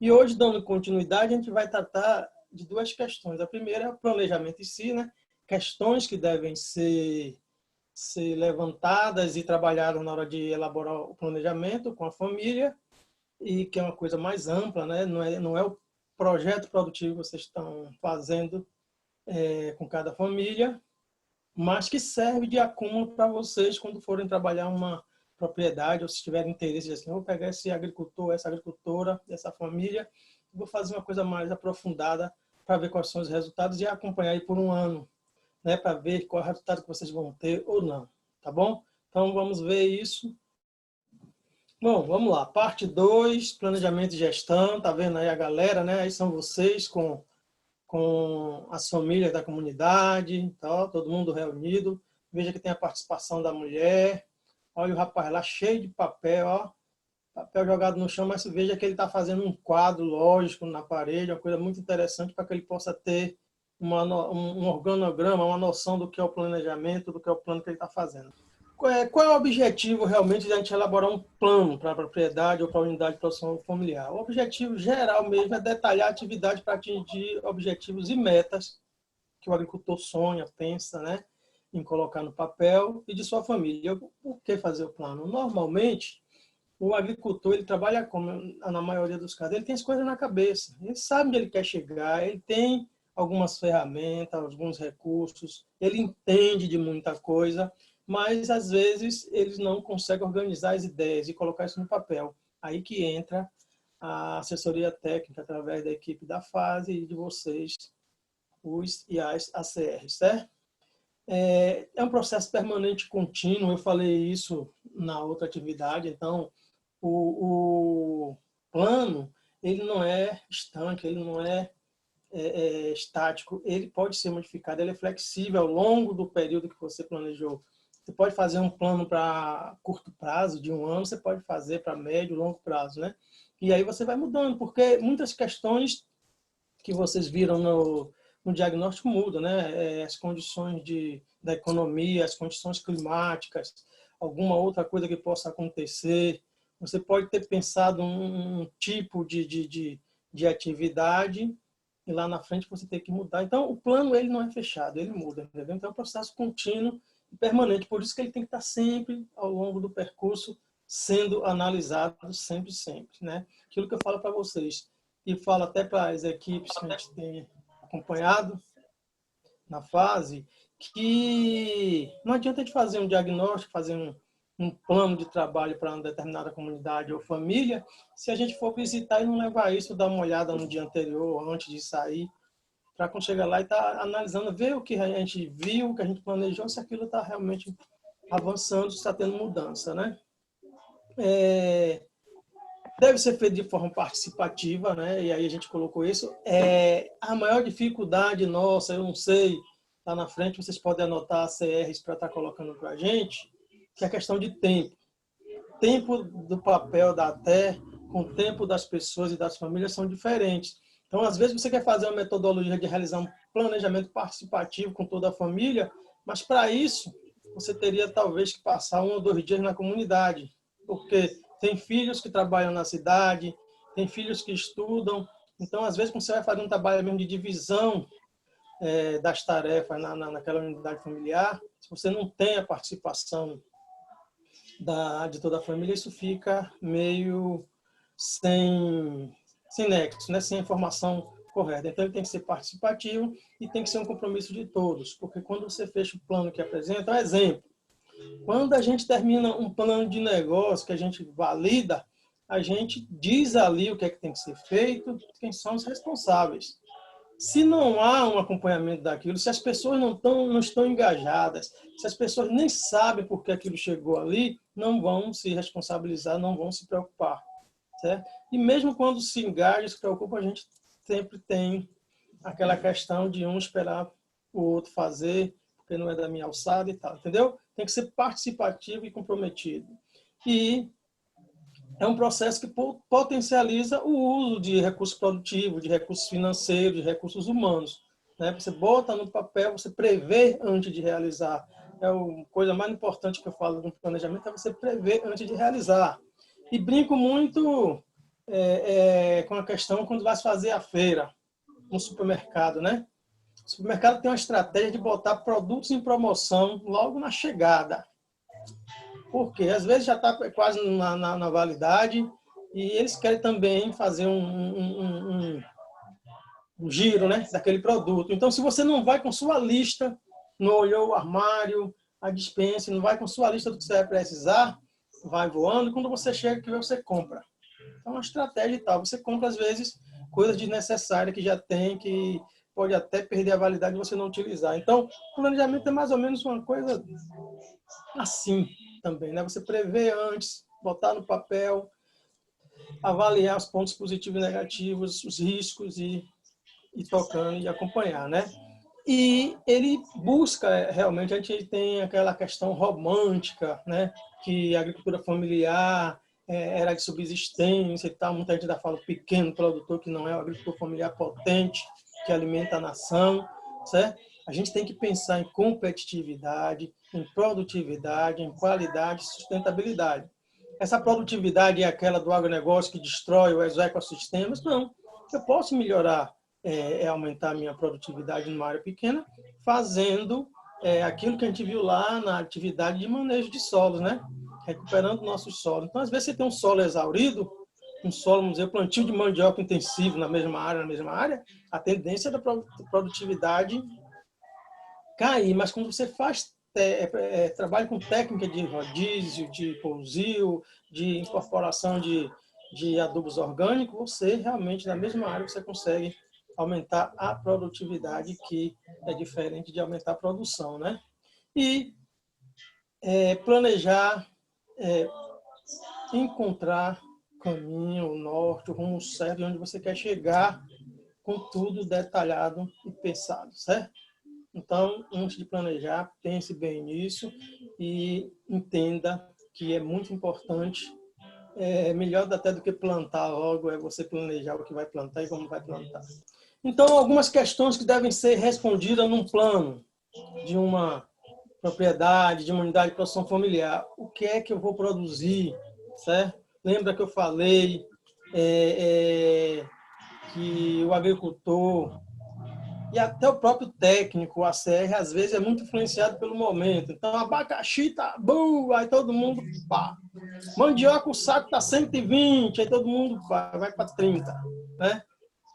E hoje, dando continuidade, a gente vai tratar de duas questões. A primeira é o planejamento em si, né? Questões que devem ser levantadas e trabalhadas na hora de elaborar o planejamento com a família, e que é uma coisa mais ampla, né? Não é o projeto produtivo que vocês estão fazendo com cada família, mas que serve de acúmulo para vocês quando forem trabalhar uma propriedade, ou se tiverem interesse de assim, vou pegar esse agricultor, essa agricultora, essa família, vou fazer uma coisa mais aprofundada para ver quais são os resultados e acompanhar aí por um ano, né, para ver qual é o resultado que vocês vão ter ou não, tá bom? Então vamos ver isso. Bom, vamos lá. Parte 2, planejamento e gestão. Tá vendo aí a galera, né? Aí são vocês com as famílias da comunidade, tá? Todo mundo reunido. Veja que tem a participação da mulher. Olha o rapaz lá cheio de papel, ó. Papel jogado no chão, mas veja que ele está fazendo um quadro lógico na parede, uma coisa muito interessante para que ele possa ter um organograma, uma noção do que é o planejamento, do que é o plano que ele está fazendo. Qual é o objetivo realmente de a gente elaborar um plano para a propriedade ou para a unidade de produção familiar? O objetivo geral mesmo é detalhar a atividade para atingir objetivos e metas que o agricultor sonha, pensa, né, em colocar no papel e de sua família. Por que fazer o plano? Normalmente, o agricultor ele trabalha como, na maioria dos casos, ele tem as coisas na cabeça, ele sabe onde ele quer chegar, ele tem algumas ferramentas, alguns recursos, ele entende de muita coisa, mas às vezes eles não conseguem organizar as ideias e colocar isso no papel. Aí que entra a assessoria técnica através da equipe da fase e de vocês, os e as ACRs, certo? É um processo permanente contínuo, eu falei isso na outra atividade, então o plano ele não é estanque, ele não é estático, ele pode ser modificado, ele é flexível ao longo do período que você planejou. Você pode fazer um plano para curto prazo, de um ano, você pode fazer para médio e longo prazo, né? E aí você vai mudando, porque muitas questões que vocês viram no diagnóstico mudam, né? As condições da economia, as condições climáticas, alguma outra coisa que possa acontecer. Você pode ter pensado um tipo de atividade e lá na frente você tem que mudar. Então, o plano ele não é fechado, ele muda. Entendeu? Então, é um processo contínuo e permanente. Por isso que ele tem que estar sempre, ao longo do percurso, sendo analisado sempre, sempre. Né? Aquilo que eu falo para vocês, e falo até para as equipes que a gente tem acompanhado na fase, que não adianta a gente fazer um diagnóstico, fazer um plano de trabalho para uma determinada comunidade ou família, se a gente for visitar e não levar isso, dar uma olhada no dia anterior, antes de sair, para quando chegar lá e estar analisando, ver o que a gente viu, o que a gente planejou, se aquilo está realmente avançando, se está tendo mudança, né? Deve ser feito de forma participativa, né? E aí a gente colocou isso. A maior dificuldade nossa, eu não sei, lá na frente vocês podem anotar as CRs para estar colocando para a gente, que é a questão de tempo. Tempo do papel da TE com o tempo das pessoas e das famílias são diferentes. Então, às vezes, você quer fazer uma metodologia de realizar um planejamento participativo com toda a família, mas para isso, você teria talvez que passar 1 ou 2 dias na comunidade, porque tem filhos que trabalham na cidade, tem filhos que estudam. Então, às vezes, quando você vai fazer um trabalho mesmo de divisão das tarefas naquela unidade familiar, se você não tem a participação de toda a família, isso fica meio sem nexo, né? Sem informação correta. Então, ele tem que ser participativo e tem que ser um compromisso de todos, porque quando você fecha o plano que apresenta, um exemplo, quando a gente termina um plano de negócio, que a gente valida, a gente diz ali o que é que tem que ser feito, quem são os responsáveis. Se não há um acompanhamento daquilo, se as pessoas não estão engajadas, se as pessoas nem sabem por que aquilo chegou ali, não vão se responsabilizar, não vão se preocupar. Certo? E mesmo quando se engaja, se preocupa, a gente sempre tem aquela questão de um esperar o outro fazer, porque não é da minha alçada e tal, entendeu? Tem que ser participativo e comprometido. E é um processo que potencializa o uso de recursos produtivos, de recursos financeiros, de recursos humanos. Né? Você bota no papel, você prevê antes de realizar. É a coisa mais importante que eu falo no planejamento, é você prever antes de realizar. E brinco muito com a questão quando vai se fazer a feira no supermercado, né? O supermercado tem uma estratégia de botar produtos em promoção logo na chegada. Porque às vezes já está quase na validade e eles querem também fazer um giro, né, daquele produto. Então, se você não vai com sua lista, não olhou o armário, a despensa, não vai com sua lista do que você vai precisar, vai voando, e quando você chega aqui, você compra. Então, é uma estratégia e tal. Você compra, às vezes, coisas desnecessárias que já tem, que pode até perder a validade e você não utilizar. Então, o planejamento é mais ou menos uma coisa assim também, né? Você prevê antes, botar no papel, avaliar os pontos positivos e negativos, os riscos e tocando e acompanhar, né? E ele busca, realmente, a gente tem aquela questão romântica, né? Que a agricultura familiar era de subsistência e tal. Muita gente ainda fala pequeno produtor, que não é o agricultor familiar potente, que alimenta a nação, certo? A gente tem que pensar em competitividade, em produtividade, em qualidade e sustentabilidade. Essa produtividade é aquela do agronegócio que destrói os ecossistemas? Não. Eu posso melhorar, aumentar a minha produtividade numa área pequena, fazendo aquilo que a gente viu lá na atividade de manejo de solos, né? Recuperando nossos solos. Então, às vezes, você tem um solo exaurido, um solo, vamos dizer, plantio de mandioca intensivo na mesma área, a tendência da produtividade cair. Mas quando você faz trabalho com técnica de rodízio, de pousio, de incorporação de adubos orgânicos, você realmente, na mesma área, você consegue aumentar a produtividade, que é diferente de aumentar a produção, né? E planejar, encontrar o caminho, o norte, o rumo certo, de onde você quer chegar, com tudo detalhado e pensado, certo? Então, antes de planejar, pense bem nisso e entenda que é muito importante. Melhor até do que plantar logo, é você planejar o que vai plantar e como vai plantar. Então, algumas questões que devem ser respondidas num plano de uma propriedade, de uma unidade de produção familiar. O que é que eu vou produzir, certo? Lembra que eu falei que o agricultor e até o próprio técnico, o ACR, às vezes é muito influenciado pelo momento. Então, abacaxi tá bom, aí todo mundo pá. Mandioca, o saco tá 120, aí todo mundo vai para 30, né?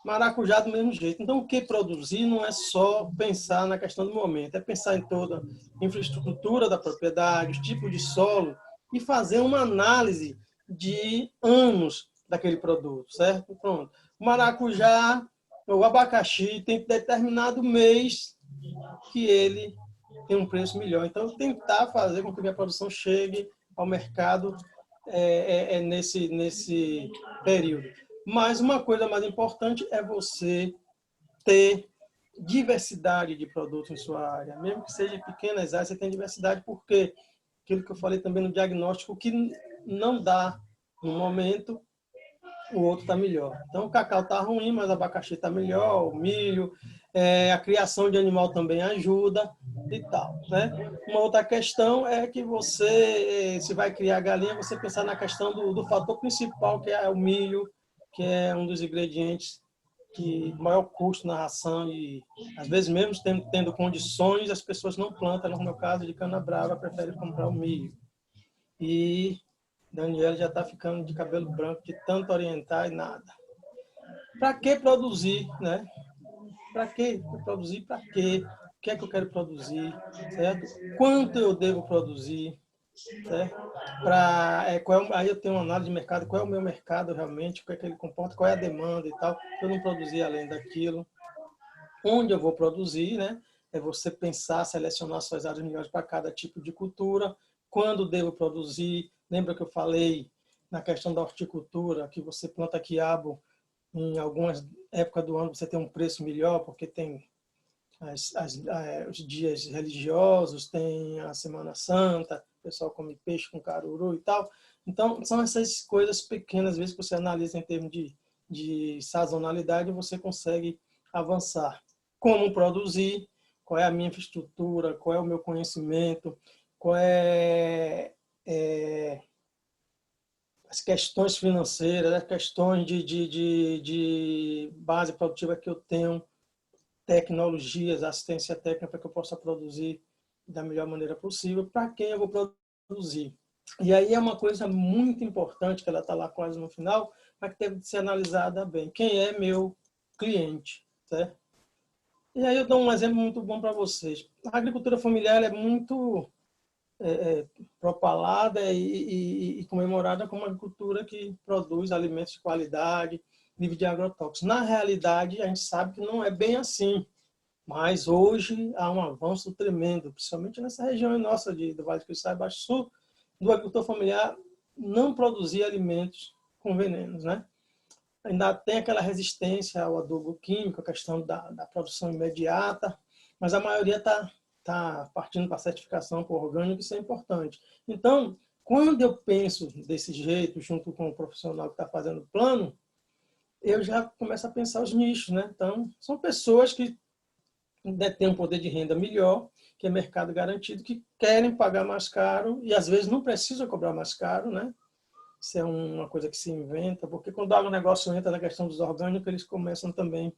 Maracujá do mesmo jeito. Então, o que produzir não é só pensar na questão do momento, é pensar em toda a infraestrutura da propriedade, os tipos de solo e fazer uma análise de anos daquele produto, certo? Pronto. O maracujá, o abacaxi tem determinado mês que ele tem um preço melhor. Então, tentar fazer com que a minha produção chegue ao mercado nesse período. Mas uma coisa mais importante é você ter diversidade de produtos em sua área. Mesmo que seja em pequenas áreas, você tem diversidade, porque aquilo que eu falei também no diagnóstico, que não dá no momento, o outro está melhor. Então, o cacau está ruim, mas o abacaxi está melhor, o milho, a criação de animal também ajuda e tal, né? Uma outra questão é que você, se vai criar galinha, você pensar na questão do fator principal, que é o milho, que é um dos ingredientes que maior custo na ração e, às vezes, mesmo tendo condições, as pessoas não plantam. No meu caso, de cana-brava, preferem comprar o milho. E Daniela já está ficando de cabelo branco de tanto orientar e nada. Para que produzir, né? Para que produzir? Para quê? O que é que eu quero produzir, certo? Quanto eu devo produzir, certo? Aí eu tenho uma análise de mercado, qual é o meu mercado realmente, o que é que ele comporta, qual é a demanda e tal, para eu não produzir além daquilo. Onde eu vou produzir, né? É você pensar, selecionar suas áreas melhores para cada tipo de cultura, quando devo produzir. Lembra que eu falei na questão da horticultura, que você planta quiabo em algumas épocas do ano, você tem um preço melhor, porque tem os dias religiosos, tem a Semana Santa, o pessoal come peixe com caruru e tal. Então, são essas coisas pequenas, às vezes, que você analisa em termos de sazonalidade, você consegue avançar. Como produzir, qual é a minha infraestrutura, qual é o meu conhecimento, qual é as questões financeiras, as questões de base produtiva que eu tenho, tecnologias, assistência técnica para que eu possa produzir da melhor maneira possível para quem eu vou produzir. E aí é uma coisa muito importante, que ela está lá quase no final, mas que deve ser analisada bem. Quem é meu cliente, certo? E aí eu dou um exemplo muito bom para vocês. A agricultura familiar é muito propalada e comemorada como uma agricultura que produz alimentos de qualidade, livre de agrotóxicos. Na realidade, a gente sabe que não é bem assim. Mas hoje há um avanço tremendo, principalmente nessa região nossa do Vale do Cristal e Baixo Sul, do agricultor familiar não produzir alimentos com venenos, né? Ainda tem aquela resistência ao adubo químico, a questão da produção imediata, mas a maioria está partindo para a certificação por orgânico, isso é importante. Então, quando eu penso desse jeito, junto com o profissional que está fazendo o plano, eu já começo a pensar os nichos, né? Então, são pessoas que detêm um poder de renda melhor, que é mercado garantido, que querem pagar mais caro e às vezes não precisam cobrar mais caro, né? Isso é uma coisa que se inventa, porque quando o agronegócio entra na questão dos orgânicos, eles começam também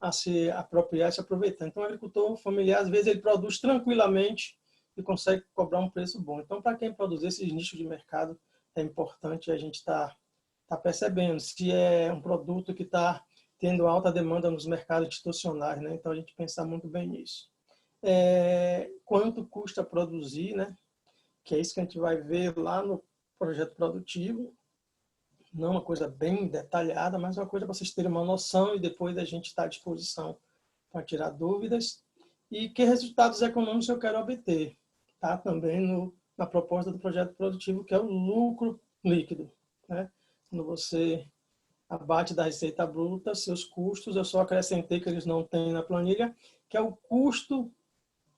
a se apropriar, se aproveitar. Então, o agricultor familiar, às vezes, ele produz tranquilamente e consegue cobrar um preço bom. Então, para quem produz esses nichos de mercado, é importante a gente estar percebendo se é um produto que está tendo alta demanda nos mercados institucionais, né? Então, a gente pensar muito bem nisso. Quanto custa produzir, né? Que é isso que a gente vai ver lá no projeto produtivo, não uma coisa bem detalhada, mas uma coisa para vocês terem uma noção e depois a gente está à disposição para tirar dúvidas. E que resultados econômicos eu quero obter, tá? Também na proposta do projeto produtivo, que é o lucro líquido, né? Quando você abate da receita bruta, seus custos, eu só acrescentei que eles não têm na planilha, que é o custo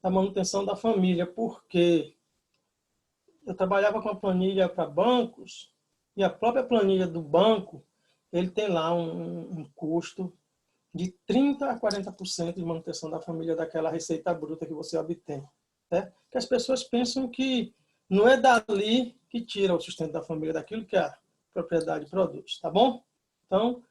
da manutenção da família, porque eu trabalhava com a planilha para bancos e a própria planilha do banco, ele tem lá um custo de 30% a 40% de manutenção da família daquela receita bruta que você obtém. Né? Que as pessoas pensam que não é dali que tira o sustento da família, daquilo que a propriedade produz, tá bom? Então,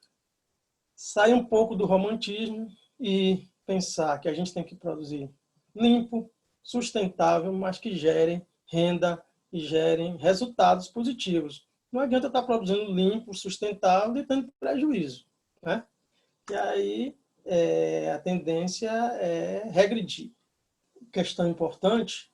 sai um pouco do romantismo e pensar que a gente tem que produzir limpo, sustentável, mas que gerem renda e gerem resultados positivos. Não adianta estar produzindo limpo, sustentável e tendo prejuízo, né? E aí a tendência é regredir. Questão importante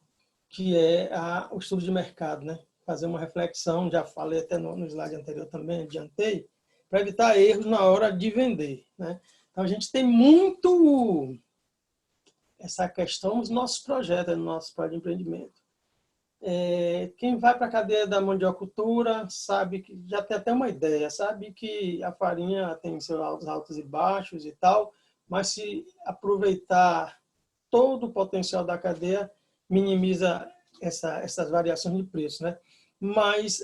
que é o estudo de mercado, né? Fazer uma reflexão, já falei até no slide anterior também, adiantei, para evitar erros na hora de vender, né? Então a gente tem muito essa questão nos nossos projetos, no nosso plano de empreendimento. Quem vai para a cadeia da mandiocultura sabe que já tem até uma ideia, sabe que a farinha tem seus altos e baixos e tal, mas se aproveitar todo o potencial da cadeia, minimiza essas variações de preço, né? Mas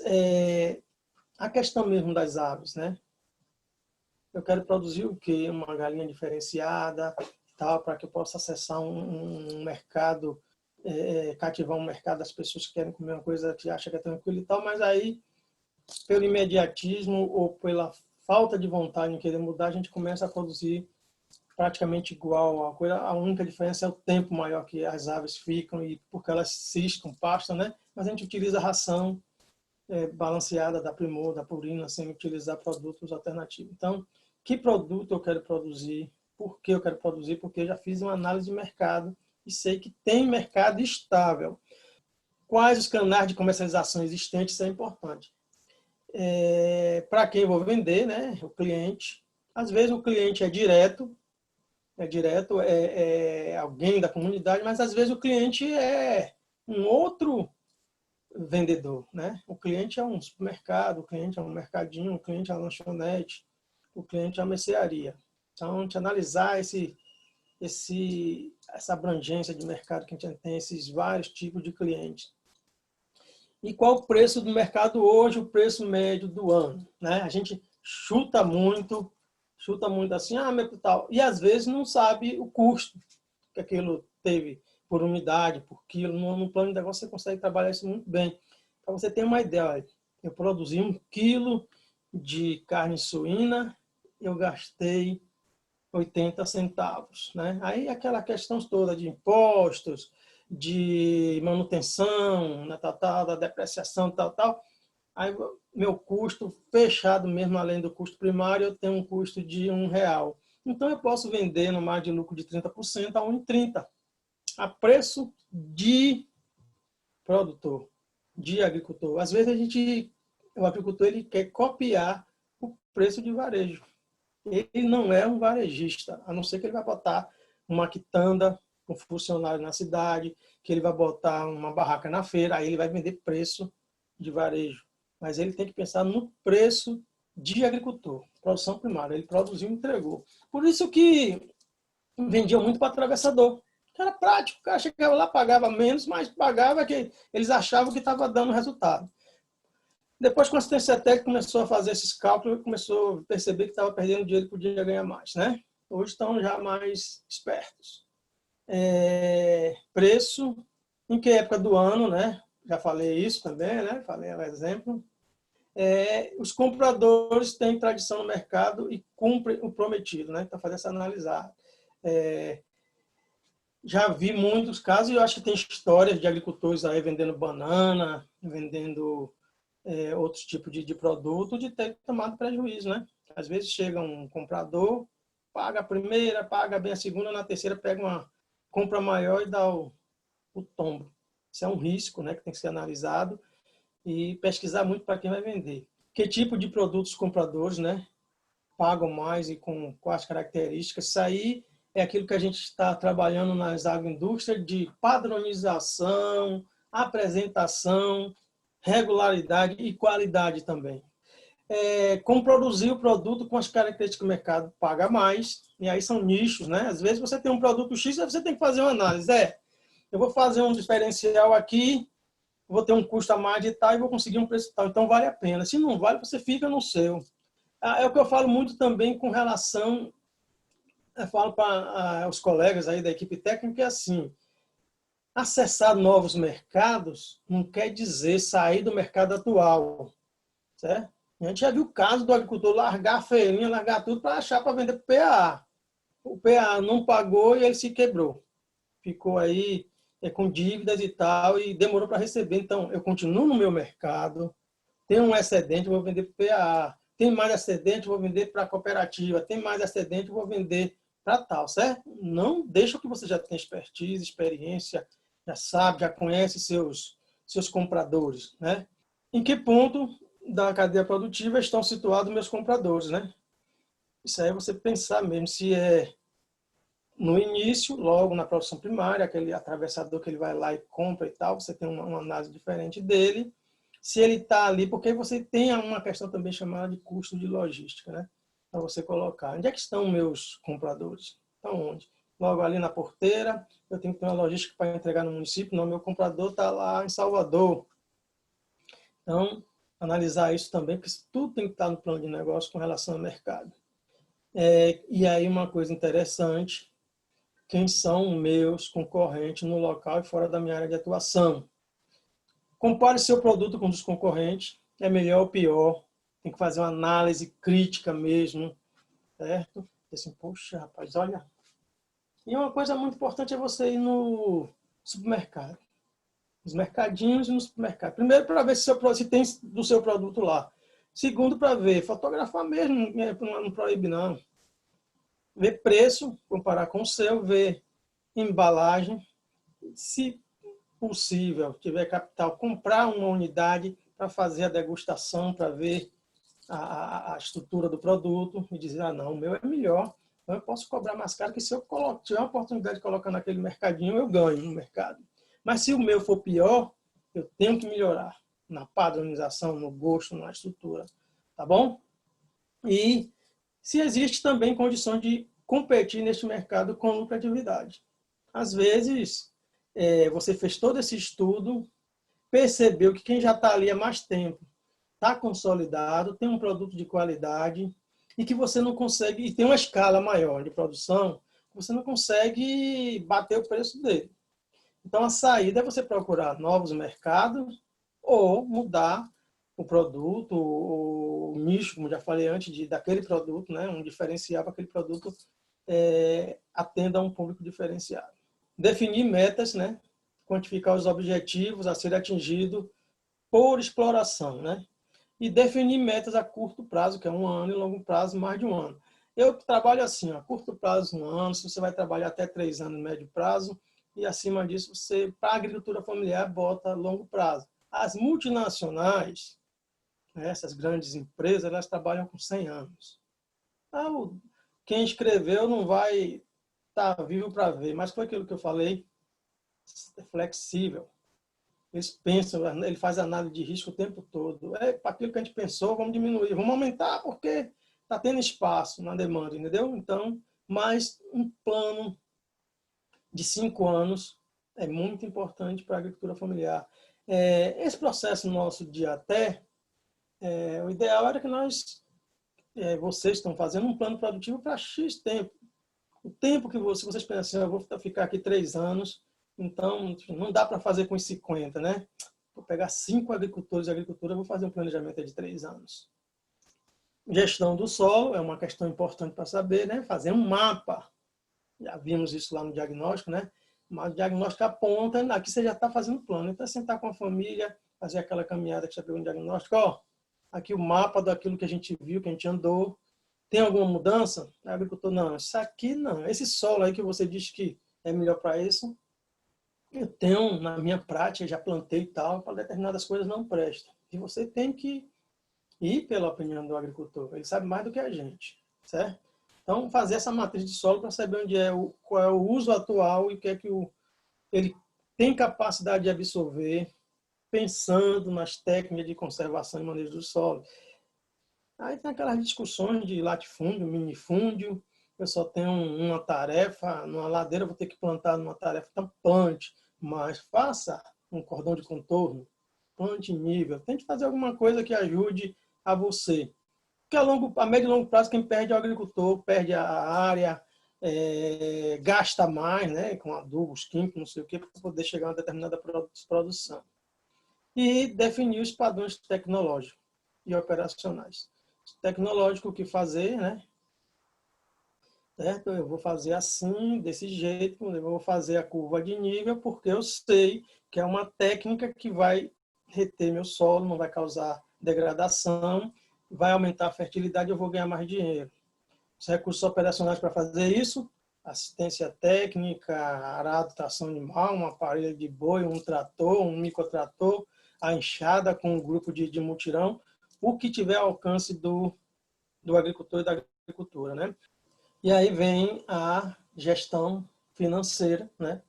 a questão mesmo das aves, né? Eu quero produzir o quê? Uma galinha diferenciada, tal, para que eu possa acessar um mercado, cativar um mercado das pessoas que querem comer uma coisa que acha que é tranquilo e tal, mas aí, pelo imediatismo ou pela falta de vontade em querer mudar, a gente começa a produzir praticamente igual. A única diferença é o tempo maior que as aves ficam e porque elas ciscam, pastam, né? Mas a gente utiliza a ração balanceada da Primor, da Purina, sem utilizar produtos alternativos. Então, que produto eu quero produzir? Por que eu quero produzir? Porque eu já fiz uma análise de mercado e sei que tem mercado estável. Quais os canais de comercialização existentes? Isso é importante. Para quem eu vou vender, né? O cliente. Às vezes o cliente é direto, é alguém da comunidade, mas às vezes o cliente é um outro vendedor, né? O cliente é um supermercado, o cliente é um mercadinho, o cliente é uma lanchonete, o cliente é uma mercearia. Então, a gente analisar essa abrangência de mercado que a gente tem, esses vários tipos de clientes. E qual o preço do mercado hoje, o preço médio do ano, né? A gente chuta muito assim, meu tal, e às vezes não sabe o custo que aquilo teve por unidade, por quilo. No plano de negócio você consegue trabalhar isso muito bem. Para você ter uma ideia, olha, Eu produzi 1 quilo de carne suína, eu gastei 80 centavos, né? Aí aquela questão toda de impostos, de manutenção, né, da depreciação, tal. Aí meu custo fechado mesmo, além do custo primário, eu tenho um custo de R$ 1. Então eu posso vender no margem de lucro de 30% a 1,30, a preço de produtor, de agricultor. Às vezes o agricultor ele quer copiar o preço de varejo. Ele não é um varejista, a não ser que ele vai botar uma quitanda com funcionário na cidade, que ele vai botar uma barraca na feira, aí ele vai vender preço de varejo. Mas ele tem que pensar no preço de agricultor, produção primária. Ele produziu e entregou. Por isso que vendiam muito para atravessador. Era prático, o cara chegava lá, pagava menos, mas pagava que eles achavam que estava dando resultado. Depois, com a assistência técnica, começou a fazer esses cálculos, começou a perceber que estava perdendo dinheiro e podia ganhar mais, né? Hoje estão já mais espertos. Preço, em que época do ano, né? Já falei isso também, né? Falei o exemplo. Os compradores têm tradição no mercado e cumprem o prometido, né? Então, fazer essa analisar. Já vi muitos casos, e eu acho que tem histórias de agricultores aí vendendo banana, vendendo outros tipos de produto, de ter tomado prejuízo, né? Às vezes chega um comprador, paga a primeira, paga bem a segunda, na terceira pega uma compra maior e dá o tombo. Isso é um risco, né, que tem que ser analisado e pesquisar muito para quem vai vender. Que tipo de produtos os compradores, né, pagam mais e com quais características? Isso aí é aquilo que a gente está trabalhando nas agroindústrias de padronização, apresentação, regularidade e qualidade também. Como produzir o produto com as características que o mercado paga mais, e aí são nichos, né? Às vezes você tem um produto X, você tem que fazer uma análise. Eu vou fazer um diferencial aqui, vou ter um custo a mais de tal e vou conseguir um preço tal, então vale a pena. Se não vale, você fica no seu. É o que eu falo muito também com relação, eu falo para os colegas aí da equipe técnica, é assim, acessar novos mercados não quer dizer sair do mercado atual, certo? A gente já viu o caso do agricultor largar a feirinha, largar tudo para achar para vender para o PA. O PA não pagou e ele se quebrou. Ficou aí com dívidas e tal e demorou para receber. Então, eu continuo no meu mercado, tenho um excedente, vou vender para o PA. Tem mais excedente, vou vender para a cooperativa. Tem mais excedente, vou vender para tal, certo? Não deixa que você já tenha expertise, experiência, já sabe, já conhece seus compradores, né? Em que ponto da cadeia produtiva estão situados meus compradores, né? Isso aí é você pensar mesmo se é no início, logo na produção primária, aquele atravessador que ele vai lá e compra e tal, você tem uma análise diferente dele. Se ele está ali, porque você tem uma questão também chamada de custo de logística, né? Para você colocar. Onde é que estão meus compradores? Estão onde? Logo ali na porteira, eu tenho que ter uma logística para entregar no município, não, meu comprador está lá em Salvador. Então, analisar isso também, porque tudo tem que estar no plano de negócio com relação ao mercado. E aí uma coisa interessante, quem são meus concorrentes no local e fora da minha área de atuação. Compare seu produto com os concorrentes, é melhor ou pior, tem que fazer uma análise crítica mesmo, certo? Assim, poxa, rapaz, olha. E uma coisa muito importante é você ir no supermercado. Nos mercadinhos e no supermercado. Primeiro, para ver se tem do seu produto lá. Segundo, para ver, fotografar mesmo, não proíbe não. Ver preço, comparar com o seu, ver embalagem. Se possível, tiver capital, comprar uma unidade para fazer a degustação, para ver a estrutura do produto e dizer, não, o meu é melhor, então eu posso cobrar mais caro, que se eu tiver a oportunidade de colocar naquele mercadinho, eu ganho no mercado. Mas se o meu for pior, eu tenho que melhorar na padronização, no gosto, na estrutura, tá bom? E se existe também condições de competir neste mercado com lucratividade. Às vezes, você fez todo esse estudo, percebeu que quem já está ali há mais tempo está consolidado, tem um produto de qualidade e que você não consegue, e tem uma escala maior de produção, você não consegue bater o preço dele. Então, a saída é você procurar novos mercados ou mudar o produto, o nicho, como já falei antes, daquele produto, né? Um diferencial para aquele produto atenda a um público diferenciado. Definir metas, né? Quantificar os objetivos a serem atingidos por exploração, né? E definir metas a curto prazo, que é 1 ano, e longo prazo, mais de 1 ano. Eu trabalho assim, a curto prazo, 1 ano, se você vai trabalhar até 3 anos, médio prazo, e acima disso, você, para a agricultura familiar, bota longo prazo. As multinacionais, né, essas grandes empresas, elas trabalham com 100 anos. Então, quem escreveu não vai estar vivo para ver, mas foi aquilo que eu falei, é flexível. Eles pensam, ele faz análise de risco o tempo todo. Para aquilo que a gente pensou, vamos diminuir, vamos aumentar, porque está tendo espaço na demanda, entendeu? Então, mas um plano de 5 anos é muito importante para a agricultura familiar. Esse processo nosso de até, o ideal era que vocês estão fazendo um plano produtivo para X tempo. O tempo que vocês pensam assim, eu vou ficar aqui 3 anos, então não dá para fazer com os 50, né? Vou pegar 5 agricultores de agricultura, vou fazer um planejamento de 3 anos. Gestão do solo é uma questão importante para saber, né? Fazer um mapa. Já vimos isso lá no diagnóstico, né? Mas o diagnóstico aponta, aqui você já está fazendo plano. Então, sentar com a família, fazer aquela caminhada que você pegou no diagnóstico, ó, aqui o mapa daquilo que a gente viu, que a gente andou. Tem alguma mudança? O agricultor, não, isso aqui não. Esse solo aí que você diz que é melhor para isso, eu tenho, na minha prática, já plantei e tal, para determinadas coisas não prestam. E você tem que ir pela opinião do agricultor. Ele sabe mais do que a gente, certo? Então, fazer essa matriz de solo para saber qual é o uso atual e o que é que ele tem capacidade de absorver, pensando nas técnicas de conservação e manejo do solo. Aí tem aquelas discussões de latifúndio, minifúndio. Eu só tenho uma tarefa, numa ladeira eu vou ter que plantar numa tarefa, então plante, mas faça um cordão de contorno, plante nível. Tente fazer alguma coisa que ajude a você. Porque a médio e longo prazo, quem perde é o agricultor, perde a área, gasta mais, né, com adubos químicos, não sei o quê, para poder chegar a uma determinada produção. E definir os padrões tecnológicos e operacionais. Tecnológico, o que fazer, né? Certo? Eu vou fazer assim, desse jeito, eu vou fazer a curva de nível, porque eu sei que é uma técnica que vai reter meu solo, não vai causar degradação, vai aumentar a fertilidade, eu vou ganhar mais dinheiro. Os recursos operacionais para fazer isso, assistência técnica, arado, tração animal, uma parelha de boi, um trator, um microtrator, a enxada com um grupo de mutirão, o que tiver alcance do agricultor e da agricultura, né? E aí vem a gestão financeira, né?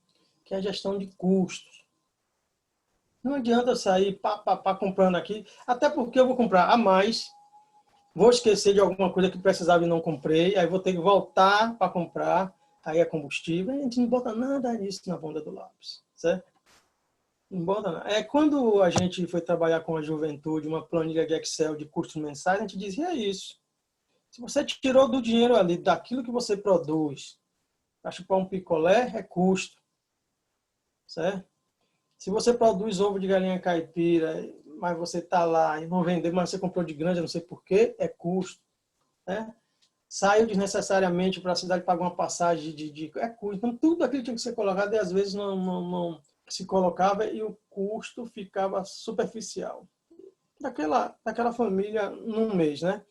Que é a gestão de custos. Não adianta eu sair comprando aqui, até porque eu vou comprar a mais, vou esquecer de alguma coisa que precisava e não comprei, aí vou ter que voltar para comprar, aí é combustível, a gente não bota nada disso na ponta do lápis, certo? Não bota nada. Quando a gente foi trabalhar com a juventude, uma planilha de Excel de custos mensais, a gente dizia isso. Se você tirou do dinheiro ali, daquilo que você produz, para chupar um picolé, é custo, certo? Se você produz ovo de galinha caipira, mas você está lá e não vendeu, mas você comprou de grande, não sei porquê, é custo, né? Saiu desnecessariamente para a cidade pagar uma passagem é custo. Então, tudo aquilo tinha que ser colocado e às vezes não se colocava e o custo ficava superficial. Daquela família num mês, né?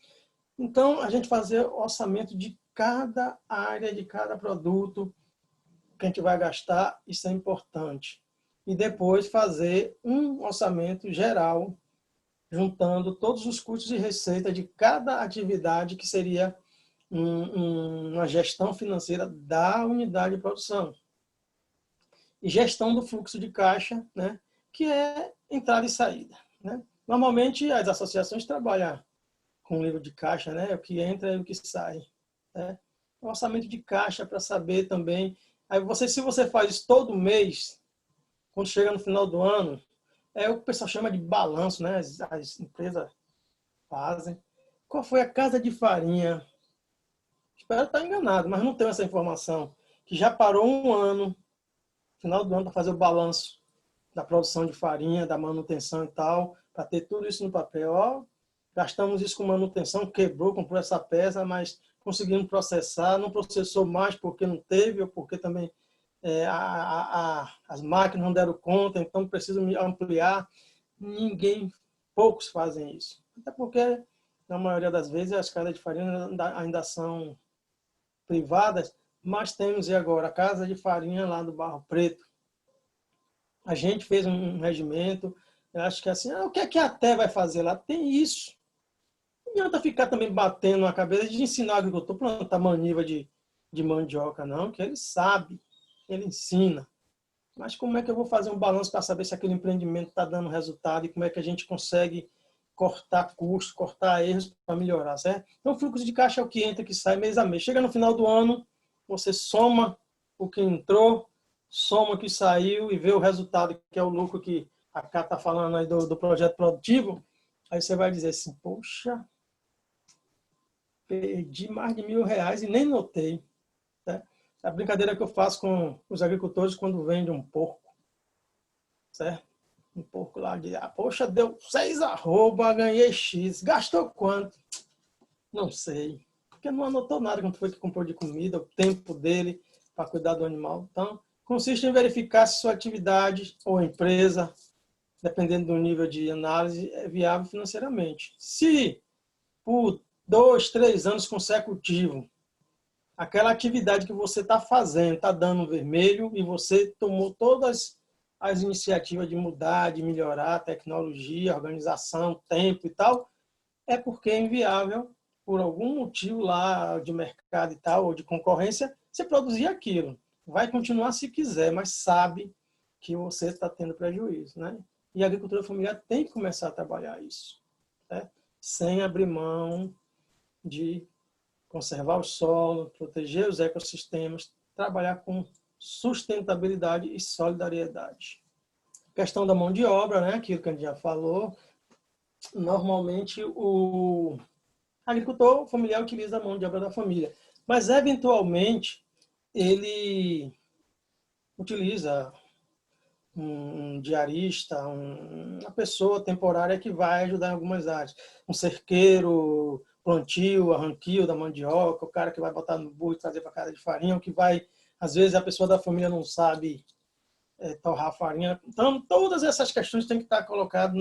Então, a gente fazer orçamento de cada área, de cada produto que a gente vai gastar, isso é importante. E depois fazer um orçamento geral, juntando todos os custos e receita de cada atividade, que seria uma gestão financeira da unidade de produção. E gestão do fluxo de caixa, né, que é entrada e saída, né? Normalmente, as associações trabalham com livro de caixa, né? O que entra e o que sai, né? O orçamento de caixa para saber também. Aí se você faz isso todo mês, quando chega no final do ano, é o que o pessoal chama de balanço, né? As empresas fazem. Qual foi a casa de farinha? Espero estar enganado, mas não tenho essa informação. Que já parou um ano, final do ano, para fazer o balanço. da produção de farinha, da manutenção e tal, para ter tudo isso no papel. Ó, gastamos isso com manutenção, quebrou, comprou essa peça, mas conseguimos processar, não processou mais porque não teve, ou porque também as máquinas não deram conta, então precisa ampliar. Poucos fazem isso. Até porque, na maioria das vezes, as casas de farinha ainda são privadas, mas temos agora a casa de farinha lá do Barro Preto. A gente fez um regimento, eu acho que assim, o que é que a TE vai fazer lá? Tem isso. Não adianta ficar também batendo na cabeça de ensinar o agricultor a plantar maniva de mandioca, não, que ele sabe, ele ensina. Mas como é que eu vou fazer um balanço para saber se aquele empreendimento está dando resultado e como é que a gente consegue cortar custos, cortar erros para melhorar, certo? Então, o fluxo de caixa é o que entra, que sai mês a mês. Chega no final do ano, você soma o que entrou, soma o que saiu e vê o resultado, que é o lucro que a Cá está falando aí do projeto produtivo. Aí você vai dizer assim, poxa, perdi mais de R$ 1.000 e nem notei. Né? A brincadeira que eu faço com os agricultores quando vendem um porco, certo? Um porco lá de, poxa, deu 6 arroba, ganhei X, gastou quanto? Não sei, porque não anotou nada quando foi que comprou de comida, o tempo dele para cuidar do animal. Então, consiste em verificar se sua atividade ou empresa, dependendo do nível de análise, é viável financeiramente. Se por 2, 3 anos consecutivos, aquela atividade que você está fazendo está dando vermelho e você tomou todas as iniciativas de mudar, de melhorar a tecnologia, organização, tempo e tal, é porque é inviável, por algum motivo lá de mercado e tal, ou de concorrência, você produzir aquilo. Vai continuar se quiser, mas sabe que você está tendo prejuízo. Né? E a agricultura familiar tem que começar a trabalhar isso, né? Sem abrir mão de conservar o solo, proteger os ecossistemas, trabalhar com sustentabilidade e solidariedade. A questão da mão de obra, né? Aquilo que a gente já falou, normalmente o agricultor familiar utiliza a mão de obra da família, mas eventualmente ele utiliza um diarista, uma pessoa temporária que vai ajudar em algumas áreas. Um cerqueiro, plantio, arranquio da mandioca, o cara que vai botar no burro e trazer para casa de farinha, o que vai, às vezes a pessoa da família não sabe torrar farinha. Então, todas essas questões têm que estar colocadas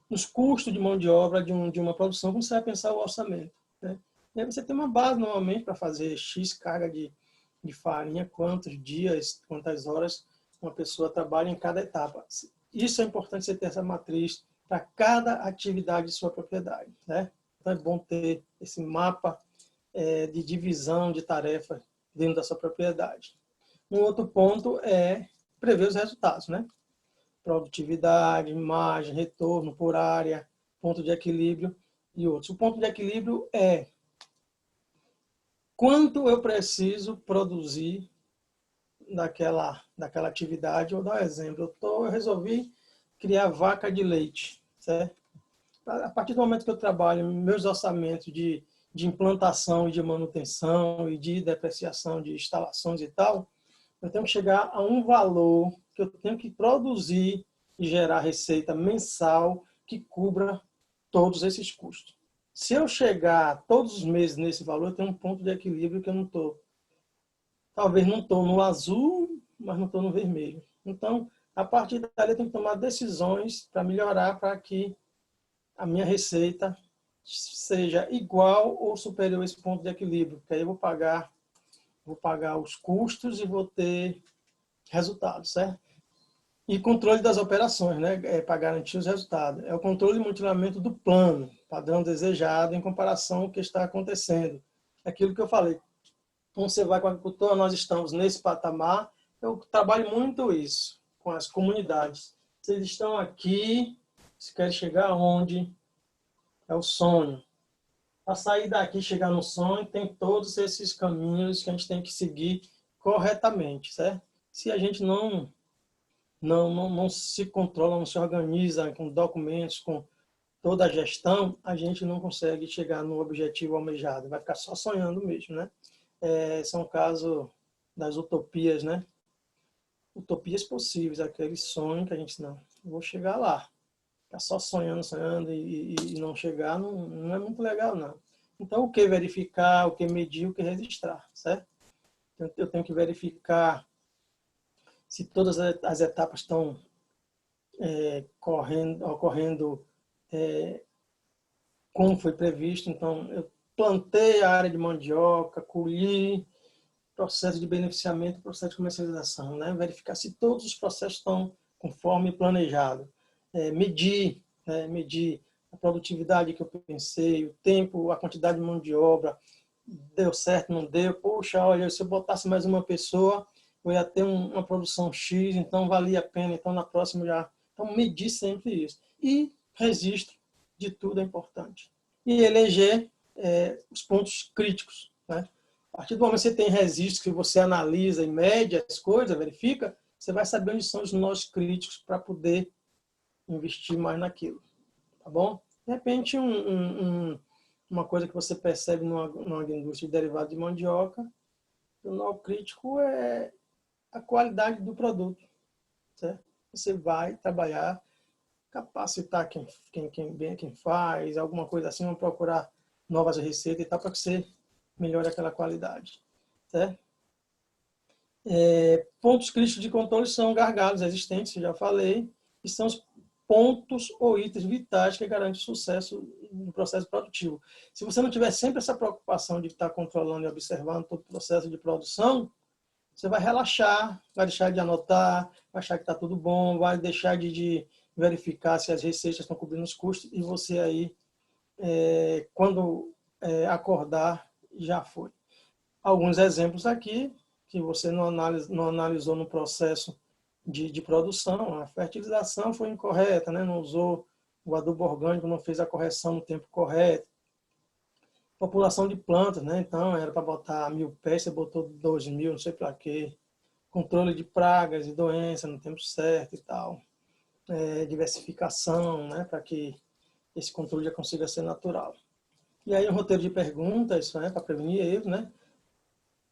nos custos de mão de obra de uma produção, como você vai pensar o orçamento. Né? E aí você tem uma base, normalmente, para fazer X carga de farinha, quantos dias, quantas horas uma pessoa trabalha em cada etapa. Isso é importante você ter essa matriz para cada atividade de sua propriedade. Né? Então é bom ter esse mapa de divisão de tarefas dentro da sua propriedade. Um outro ponto é prever os resultados, né? Produtividade, margem, retorno por área, ponto de equilíbrio e outros. O ponto de equilíbrio é quanto eu preciso produzir daquela atividade. Eu vou dar um exemplo. Eu resolvi criar vaca de leite, certo? A partir do momento que eu trabalho meus orçamentos de implantação e de manutenção e de depreciação de instalações e tal, eu tenho que chegar a um valor que eu tenho que produzir e gerar receita mensal que cubra todos esses custos. Se eu chegar todos os meses nesse valor, eu tenho um ponto de equilíbrio que eu não estou. Talvez não estou no azul, mas não estou no vermelho. Então, a partir dali, eu tenho que tomar decisões para melhorar, para que a minha receita seja igual ou superior a esse ponto de equilíbrio. Porque aí eu vou pagar os custos e vou ter resultados, certo? E controle das operações, né? Para garantir os resultados. É o controle e monitoramento do plano, padrão desejado em comparação ao que está acontecendo. Aquilo que eu falei. Quando você vai com a agricultura, nós estamos nesse patamar. Eu trabalho muito isso com as comunidades. Vocês estão aqui, se querem chegar aonde? É o sonho. Para sair daqui e chegar no sonho, tem todos esses caminhos que a gente tem que seguir corretamente, certo? Se a gente não se controla, não se organiza com documentos, com toda a gestão, a gente não consegue chegar no objetivo almejado. Vai ficar só sonhando mesmo, né? São casos das utopias, né? utopias possíveis, aquele sonho que a gente, não, vou chegar lá. Ficar só sonhando, sonhando e não chegar não é muito legal, não. Então, o que verificar, o que medir, o que registrar, certo? Então, eu tenho que verificar se todas as etapas estão ocorrendo como foi previsto. Então, eu plantei a área de mandioca, colhi, processo de beneficiamento, processo de comercialização, né? Verificar se todos os processos estão conforme planejado. Medir a produtividade que eu pensei, o tempo, a quantidade de mão de obra, deu certo, não deu, poxa, olha, se eu botasse mais uma pessoa, eu ia ter uma produção X, então valia a pena, então na próxima já... Então, medir sempre isso. E registro de tudo é importante. E eleger os pontos críticos, né? A partir do momento que você tem registros, que você analisa e mede as coisas, verifica, você vai saber onde são os nós críticos para poder investir mais naquilo. Tá bom? De repente, uma coisa que você percebe numa indústria de derivado de mandioca, o nó crítico é a qualidade do produto. Certo? Você vai trabalhar, capacitar quem faz, alguma coisa assim, vamos procurar novas receitas e tal, para que você melhore aquela qualidade. Certo? Pontos críticos de controle são gargalos existentes, eu já falei, e são os pontos ou itens vitais que garantem o sucesso do processo produtivo. Se você não tiver sempre essa preocupação de estar controlando e observando todo o processo de produção, você vai relaxar, vai deixar de anotar, vai achar que está tudo bom, vai deixar de verificar se as receitas estão cobrindo os custos, e você aí, quando acordar, já foi. Alguns exemplos aqui, que você não analisou no processo de produção. A fertilização foi incorreta, né? Não usou o adubo orgânico, não fez a correção no tempo correto. População de plantas, né? Então, era para botar 1.000 pés, você botou 2.000, não sei para quê. Controle de pragas e doenças no tempo certo e tal. Diversificação, né? Para que esse controle já consiga ser natural. E aí, um roteiro de perguntas, né? Para prevenir erros, né?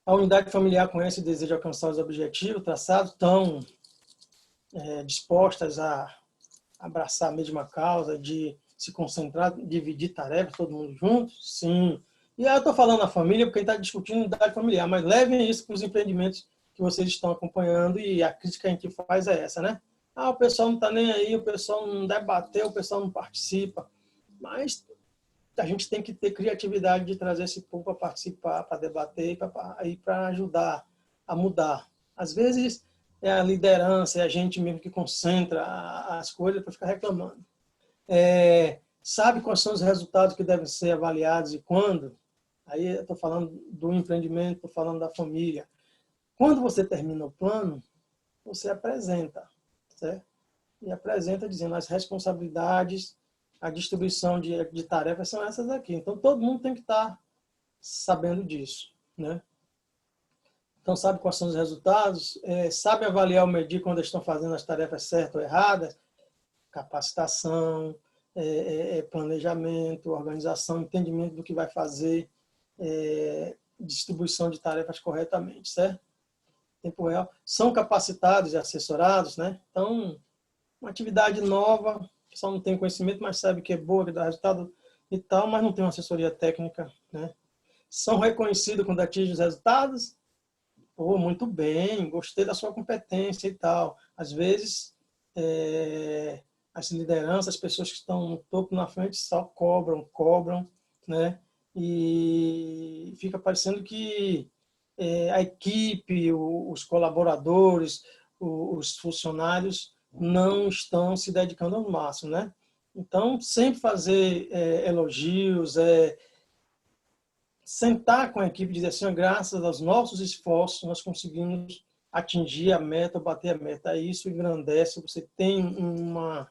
A unidade familiar conhece e deseja alcançar os objetivos traçados, estão dispostas a abraçar a mesma causa, de se concentrar, dividir tarefas, todo mundo junto? Sim. E aí eu estou falando da família, porque a gente está discutindo unidade familiar, mas levem isso para os empreendimentos que vocês estão acompanhando, e a crítica que a gente faz é essa, né? O pessoal não está nem aí, o pessoal não debateu, o pessoal não participa. Mas a gente tem que ter criatividade de trazer esse povo para participar, para debater e para ajudar a mudar. Às vezes é a liderança, é a gente mesmo que concentra as coisas para ficar reclamando. Sabe quais são os resultados que devem ser avaliados e quando? Aí eu estou falando do empreendimento, estou falando da família. Quando você termina o plano, você apresenta, certo? E apresenta dizendo as responsabilidades, a distribuição de tarefas são essas aqui. Então, todo mundo tem que estar sabendo disso, né? Então, sabe quais são os resultados, sabe avaliar ou medir quando estão fazendo as tarefas certas ou erradas, capacitação, planejamento, organização, entendimento do que vai fazer, distribuição de tarefas corretamente, certo? Tempo real. São capacitados e assessorados, né? Então, uma atividade nova, o pessoal não tem conhecimento, mas sabe que é boa, que dá resultado e tal, mas não tem uma assessoria técnica, né? São reconhecidos quando atingem os resultados? Muito bem, gostei da sua competência e tal. Às vezes, as lideranças, as pessoas que estão no topo, na frente, só cobram, né? E fica parecendo que a equipe, os colaboradores, os funcionários não estão se dedicando ao máximo, né? Então, sempre fazer elogios, sentar com a equipe e dizer assim, graças aos nossos esforços, nós conseguimos atingir a meta, bater a meta. Isso engrandece, você tem uma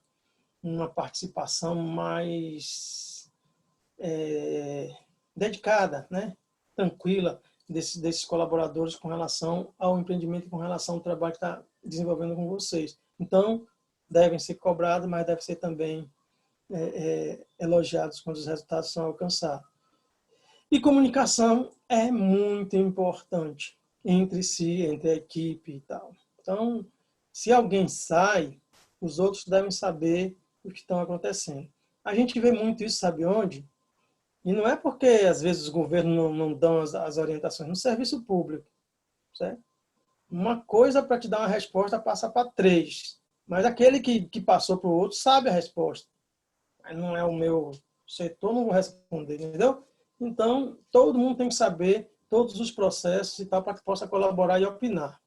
participação mais dedicada, né? Tranquila desses colaboradores com relação ao empreendimento e com relação ao trabalho que está desenvolvendo com vocês. Então, devem ser cobrados, mas devem ser também elogiados quando os resultados são alcançados. E comunicação é muito importante entre si, entre a equipe e tal. Então, Se alguém sai, os outros devem saber o que estão acontecendo. A gente vê muito isso, sabe onde? E não é porque, às vezes, os governos não dão as orientações no serviço público, certo? Uma coisa para te dar uma resposta passa para 3. Mas aquele que passou para o outro sabe a resposta. Mas não é o meu setor, não vou responder, entendeu? Então, todo mundo tem que saber todos os processos e tal para que possa colaborar e opinar.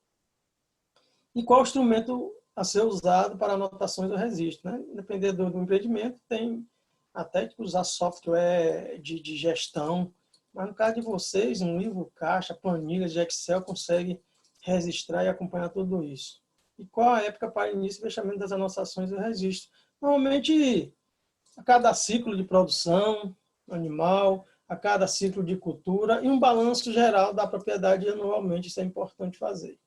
E qual o instrumento a ser usado para anotações do registro, né? Dependendo do empreendimento, tem até que usar software de gestão, mas no caso de vocês, um livro caixa, planilhas de Excel consegue registrar e acompanhar tudo isso. E qual a época para início e fechamento das anotações do registro? Normalmente, a cada ciclo de produção animal, a cada ciclo de cultura e um balanço geral da propriedade anualmente, isso é importante fazer.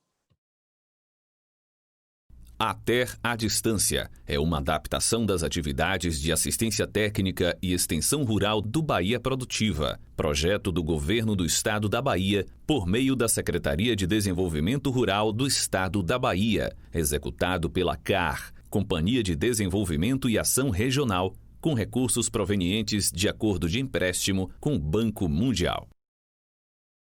A Ter à Distância é uma adaptação das atividades de assistência técnica e extensão rural do Bahia Produtiva, projeto do Governo do Estado da Bahia, por meio da Secretaria de Desenvolvimento Rural do Estado da Bahia, executado pela CAR, Companhia de Desenvolvimento e Ação Regional, com recursos provenientes de acordo de empréstimo com o Banco Mundial.